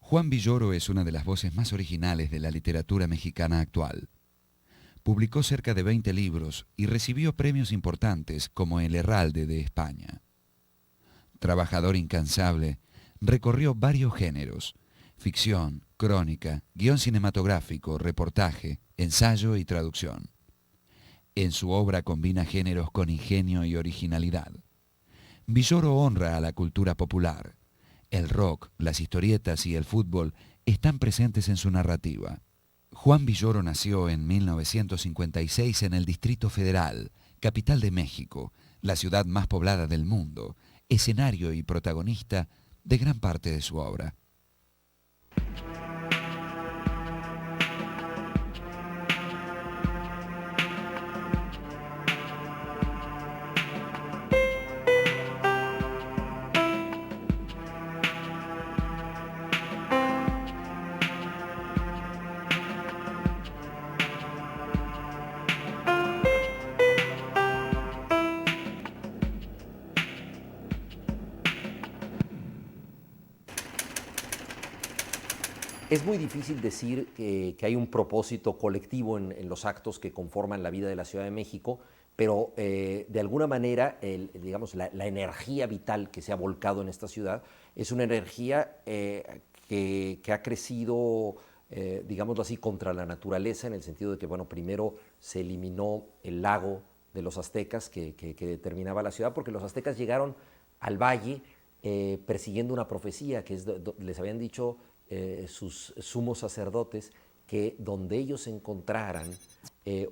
Juan Villoro es una de las voces más originales de la literatura mexicana actual. Publicó cerca de 20 libros y recibió premios importantes como el Herralde de España. Trabajador incansable, recorrió varios géneros: ficción, crónica, guión cinematográfico, reportaje, ensayo y traducción. En su obra combina géneros con ingenio y originalidad. Villoro honra a la cultura popular. El rock, las historietas y el fútbol están presentes en su narrativa. Juan Villoro nació en 1956 en el Distrito Federal, capital de México, la ciudad más poblada del mundo, escenario y protagonista de gran parte de su obra. Es muy difícil decir que hay un propósito colectivo en los actos que conforman la vida de la Ciudad de México, pero de alguna manera, digamos, la energía vital que se ha volcado en esta ciudad es una energía que ha crecido, digámoslo así, contra la naturaleza, en el sentido de que, bueno, primero se eliminó el lago de los aztecas que determinaba la ciudad, porque los aztecas llegaron al valle persiguiendo una profecía, que es, les habían dicho sus sumos sacerdotes, que donde ellos encontraran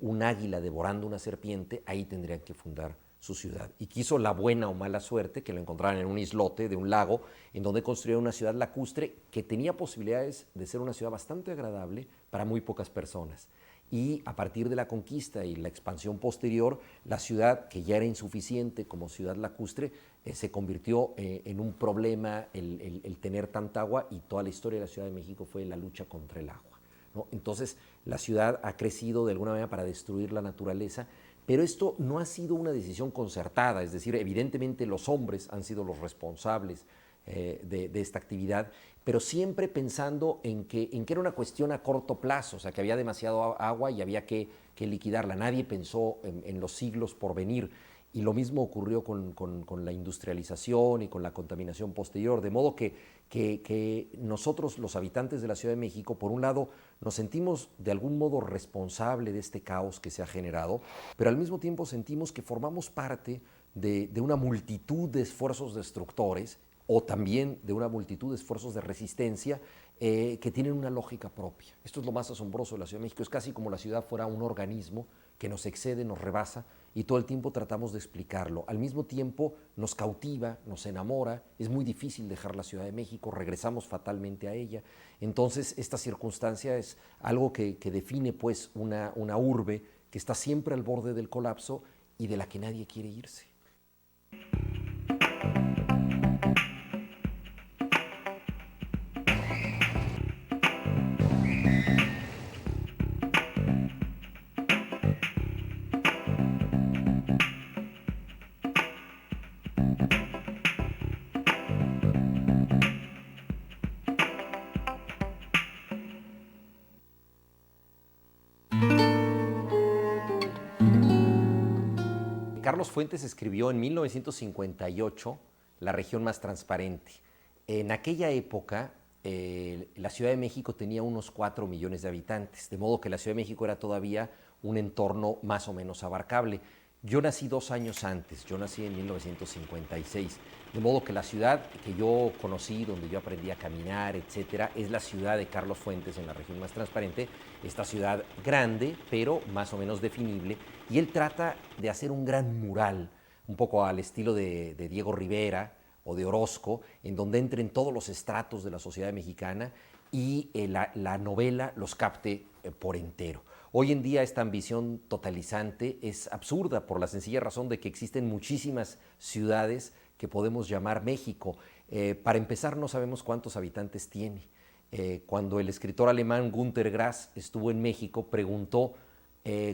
un águila devorando una serpiente, ahí tendrían que fundar su ciudad. Y quiso la buena o mala suerte que lo encontraran en un islote de un lago, en donde construyeron una ciudad lacustre que tenía posibilidades de ser una ciudad bastante agradable para muy pocas personas. Y a partir de la conquista y la expansión posterior, la ciudad, que ya era insuficiente como ciudad lacustre, se convirtió en un problema el tener tanta agua, y toda la historia de la Ciudad de México fue la lucha contra el agua, ¿no? Entonces, la ciudad ha crecido de alguna manera para destruir la naturaleza, pero esto no ha sido una decisión concertada, es decir, evidentemente los hombres han sido los responsables de esta actividad, pero siempre pensando en que era una cuestión a corto plazo, o sea, que había demasiado agua y había que liquidarla. Nadie pensó en los siglos por venir. Y lo mismo ocurrió con la industrialización y con la contaminación posterior, de modo que nosotros, los habitantes de la Ciudad de México, por un lado, nos sentimos de algún modo responsable de este caos que se ha generado, pero al mismo tiempo sentimos que formamos parte de una multitud de esfuerzos destructores, o también de una multitud de esfuerzos de resistencia que tienen una lógica propia. Esto es lo más asombroso de la Ciudad de México. Es casi como la ciudad fuera un organismo que nos excede, nos rebasa, y todo el tiempo tratamos de explicarlo. Al mismo tiempo nos cautiva, nos enamora. Es muy difícil dejar la Ciudad de México, regresamos fatalmente a ella. Entonces, esta circunstancia es algo que define pues una urbe que está siempre al borde del colapso y de la que nadie quiere irse. Carlos Fuentes escribió en 1958 La región más transparente. En aquella época, la Ciudad de México tenía unos 4 millones de habitantes, de modo que la Ciudad de México era todavía un entorno más o menos abarcable. Yo nací 2 años antes, yo nací en 1956, de modo que la ciudad que yo conocí, donde yo aprendí a caminar, etcétera, es la ciudad de Carlos Fuentes, en la región más transparente, esta ciudad grande, pero más o menos definible, y él trata de hacer un gran mural, un poco al estilo de Diego Rivera o de Orozco, en donde entren todos los estratos de la sociedad mexicana y la novela los capte por entero. Hoy en día esta ambición totalizante es absurda por la sencilla razón de que existen muchísimas ciudades que podemos llamar México. Para empezar, no sabemos cuántos habitantes tiene. Cuando el escritor alemán Günter Grass estuvo en México, preguntó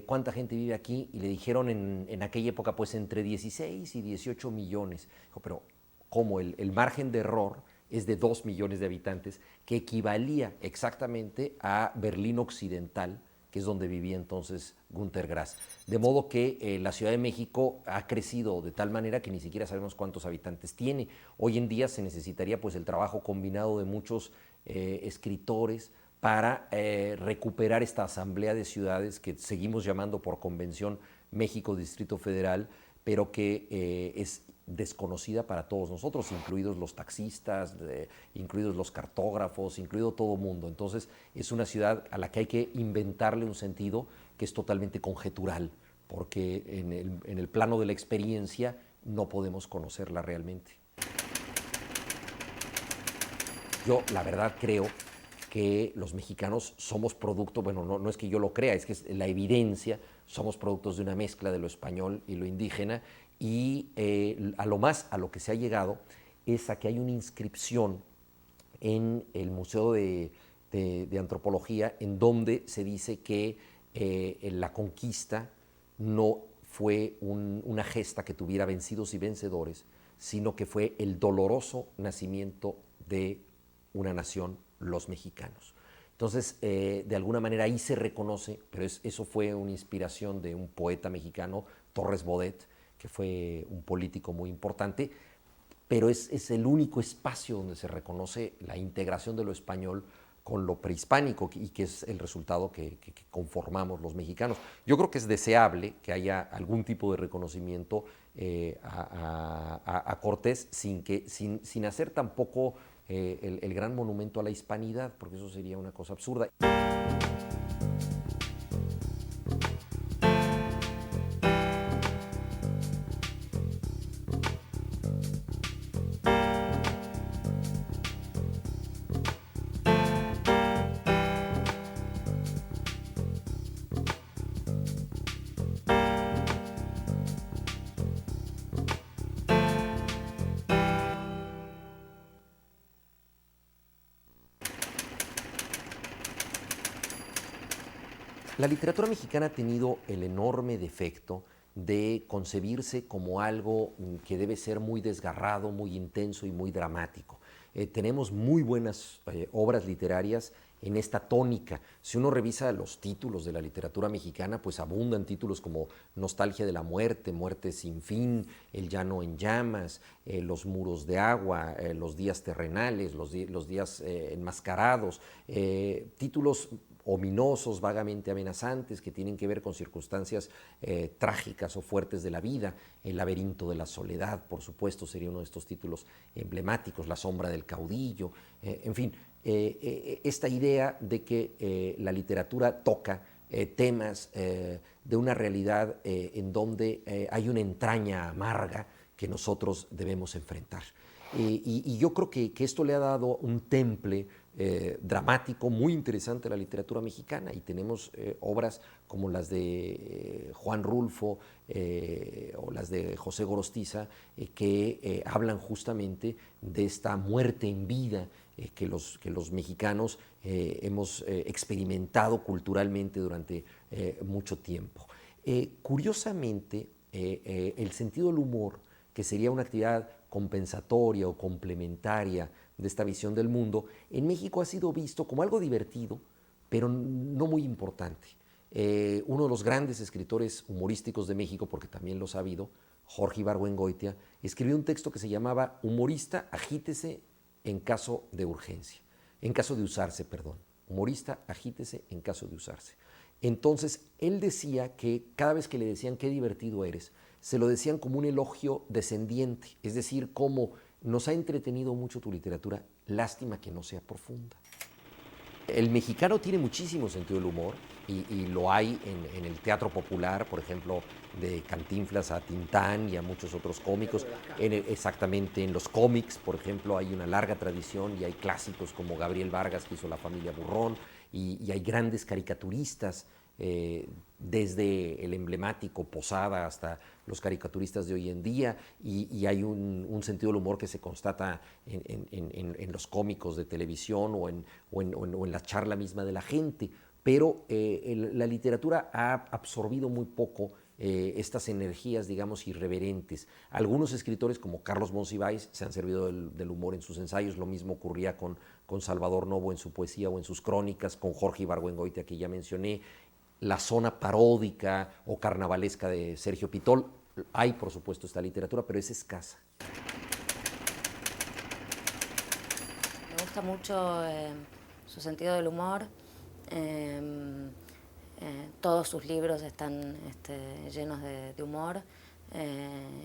cuánta gente vive aquí, y le dijeron en aquella época pues entre 16 y 18 millones. Dijo, pero ¿cómo? El margen de error es de 2 millones de habitantes, que equivalía exactamente a Berlín Occidental, que es donde vivía entonces Günter Grass. De modo que la Ciudad de México ha crecido de tal manera que ni siquiera sabemos cuántos habitantes tiene. Hoy en día se necesitaría pues el trabajo combinado de muchos escritores para recuperar esta asamblea de ciudades que seguimos llamando por convención México Distrito Federal, pero que es desconocida para todos nosotros, incluidos los taxistas, incluidos los cartógrafos, incluido todo mundo. Entonces es una ciudad a la que hay que inventarle un sentido que es totalmente conjetural, porque en el plano de la experiencia no podemos conocerla realmente. Yo la verdad creo que los mexicanos somos producto, bueno, no es que yo lo crea, es que es la evidencia, somos productos de una mezcla de lo español y lo indígena, y a lo que se ha llegado es a que hay una inscripción en el Museo de Antropología en donde se dice que la conquista no fue una gesta que tuviera vencidos y vencedores, sino que fue el doloroso nacimiento de una nación, los mexicanos. Entonces, de alguna manera ahí se reconoce, pero eso fue una inspiración de un poeta mexicano, Torres Bodet, que fue un político muy importante, pero es el único espacio donde se reconoce la integración de lo español con lo prehispánico y que es el resultado que conformamos los mexicanos. Yo creo que es deseable que haya algún tipo de reconocimiento a Cortés sin hacer tampoco el gran monumento a la hispanidad, porque eso sería una cosa absurda. La literatura mexicana ha tenido el enorme defecto de concebirse como algo que debe ser muy desgarrado, muy intenso y muy dramático. Tenemos muy buenas obras literarias en esta tónica. Si uno revisa los títulos de la literatura mexicana, pues abundan títulos como Nostalgia de la muerte, Muerte sin fin, El llano en llamas, Los muros de agua, Los días terrenales, los días enmascarados, títulos ominosos, vagamente amenazantes, que tienen que ver con circunstancias trágicas o fuertes de la vida. El laberinto de la soledad, por supuesto, sería uno de estos títulos emblemáticos, La sombra del caudillo, en fin, esta idea de que la literatura toca temas de una realidad en donde hay una entraña amarga que nosotros debemos enfrentar. Y yo creo que esto le ha dado un temple dramático muy interesante a la literatura mexicana, y tenemos obras como las de Juan Rulfo o las de José Gorostiza que hablan justamente de esta muerte en vida que los mexicanos hemos experimentado culturalmente durante mucho tiempo. Curiosamente, el sentido del humor, que sería una actividad compensatoria o complementaria de esta visión del mundo, en México ha sido visto como algo divertido, pero no muy importante. Uno de los grandes escritores humorísticos de México, porque también los ha habido, Jorge Ibargüengoitia, escribió un texto que se llamaba Humorista, agítese en caso de urgencia, en caso de usarse, perdón. Humorista, agítese en caso de usarse. Entonces, él decía que cada vez que le decían qué divertido eres, se lo decían como un elogio descendiente, es decir, como nos ha entretenido mucho tu literatura, lástima que no sea profunda. El mexicano tiene muchísimo sentido del humor y lo hay en el teatro popular, por ejemplo, de Cantinflas a Tintán y a muchos otros cómicos. Exactamente, en los cómics, por ejemplo, hay una larga tradición y hay clásicos como Gabriel Vargas, que hizo La familia Burrón, y hay grandes caricaturistas, desde el emblemático Posada hasta los caricaturistas de hoy en día, y hay un sentido del humor que se constata en los cómicos de televisión o en la charla misma de la gente, pero la literatura ha absorbido muy poco estas energías, digamos, irreverentes. Algunos escritores como Carlos Monsiváis se han servido del humor en sus ensayos, lo mismo ocurría con Salvador Novo en su poesía o en sus crónicas, con Jorge Ibargüengoitia, que ya mencioné, la zona paródica o carnavalesca de Sergio Pitol. Hay, por supuesto, esta literatura, pero es escasa. Me gusta mucho su sentido del humor. Todos sus libros están llenos de humor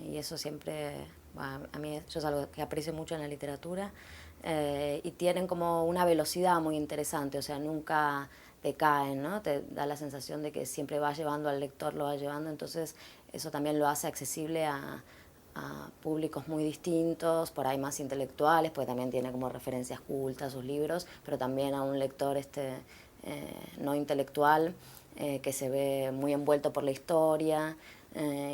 y eso siempre, bueno, a mí yo es algo que aprecio mucho en la literatura y tienen como una velocidad muy interesante, o sea, nunca decaen, ¿no? Te da la sensación de que siempre va llevando al lector, lo va llevando, entonces eso también lo hace accesible a públicos muy distintos, por ahí más intelectuales, porque también tiene como referencias cultas sus libros, pero también a un lector no intelectual que se ve muy envuelto por la historia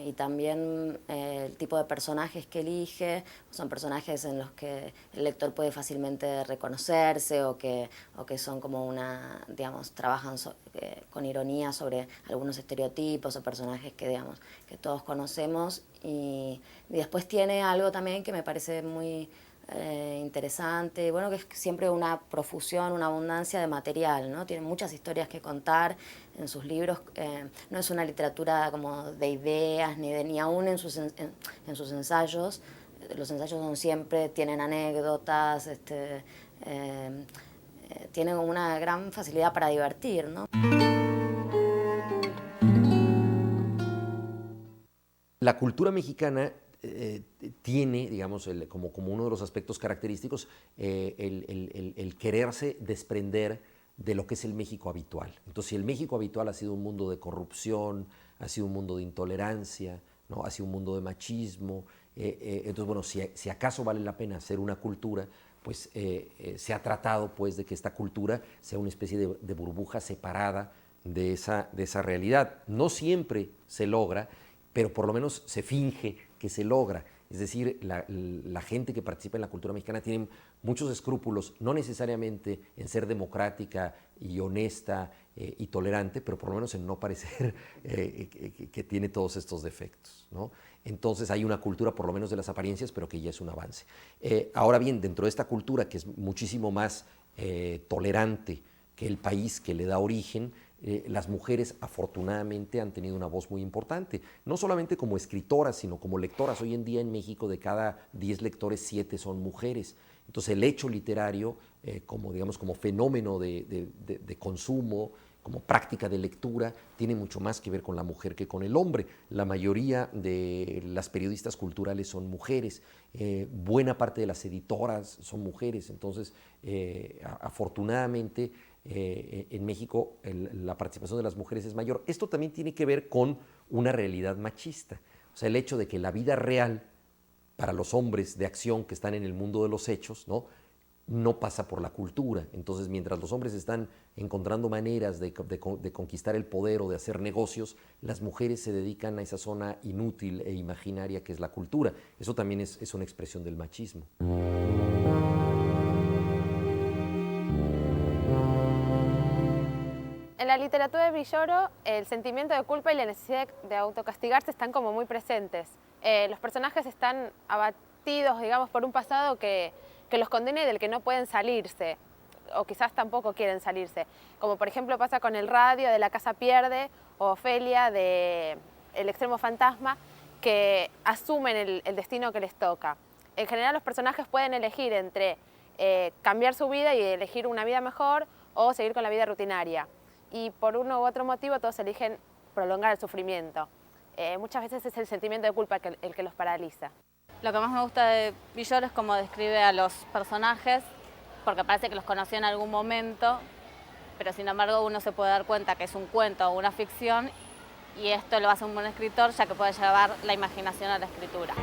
y también el tipo de personajes que elige son personajes en los que el lector puede fácilmente reconocerse o que son como digamos, trabajan con ironía sobre algunos estereotipos o personajes que, digamos, que todos conocemos y después tiene algo también que me parece muy interesante, bueno, que es siempre una profusión, una abundancia de material, ¿no? Tiene muchas historias que contar en sus libros, no es una literatura como de ideas, ni aún en sus ensayos. Los ensayos tienen anécdotas, tienen una gran facilidad para divertir, ¿no? La cultura mexicana tiene, digamos, como uno de los aspectos característicos, el quererse desprender de lo que es el México habitual. Entonces, si el México habitual ha sido un mundo de corrupción, ha sido un mundo de intolerancia, ¿no? Ha sido un mundo de machismo, entonces, bueno, si acaso vale la pena hacer una cultura, pues se ha tratado pues, de que esta cultura sea una especie de burbuja separada de esa realidad. No siempre se logra, pero por lo menos se finge que se logra. Es decir, la gente que participa en la cultura mexicana tiene muchos escrúpulos, no necesariamente en ser democrática y honesta y tolerante, pero por lo menos en no parecer que tiene todos estos defectos, ¿no? Entonces hay una cultura, por lo menos de las apariencias, pero que ya es un avance. Ahora bien, dentro de esta cultura, que es muchísimo más tolerante que el país que le da origen, las mujeres afortunadamente han tenido una voz muy importante, no solamente como escritoras, sino como lectoras. Hoy en día en México de cada 10 lectores, 7 son mujeres. Entonces el hecho literario, como fenómeno de consumo, como práctica de lectura, tiene mucho más que ver con la mujer que con el hombre. La mayoría de las periodistas culturales son mujeres, buena parte de las editoras son mujeres, entonces afortunadamente en México la participación de las mujeres es mayor. Esto también tiene que ver con una realidad machista, o sea, el hecho de que la vida real para los hombres de acción que están en el mundo de los hechos, no pasa por la cultura. Entonces, mientras los hombres están encontrando maneras de conquistar el poder o de hacer negocios, las mujeres se dedican a esa zona inútil e imaginaria que es la cultura. Eso también es una expresión del machismo. En la literatura de Villoro, el sentimiento de culpa y la necesidad de autocastigarse están como muy presentes. Los personajes están abatidos, digamos, por un pasado que los condena y del que no pueden salirse, o quizás tampoco quieren salirse. Como por ejemplo pasa con el radio de La Casa Pierde o Ofelia de El Extremo Fantasma, que asumen el destino que les toca. En general los personajes pueden elegir entre cambiar su vida y elegir una vida mejor o seguir con la vida rutinaria. Y por uno u otro motivo todos eligen prolongar el sufrimiento. Muchas veces es el sentimiento de culpa el que los paraliza. Lo que más me gusta de Villoro es cómo describe a los personajes, porque parece que los conoció en algún momento, pero sin embargo uno se puede dar cuenta que es un cuento o una ficción, y esto lo hace un buen escritor, ya que puede llevar la imaginación a la escritura.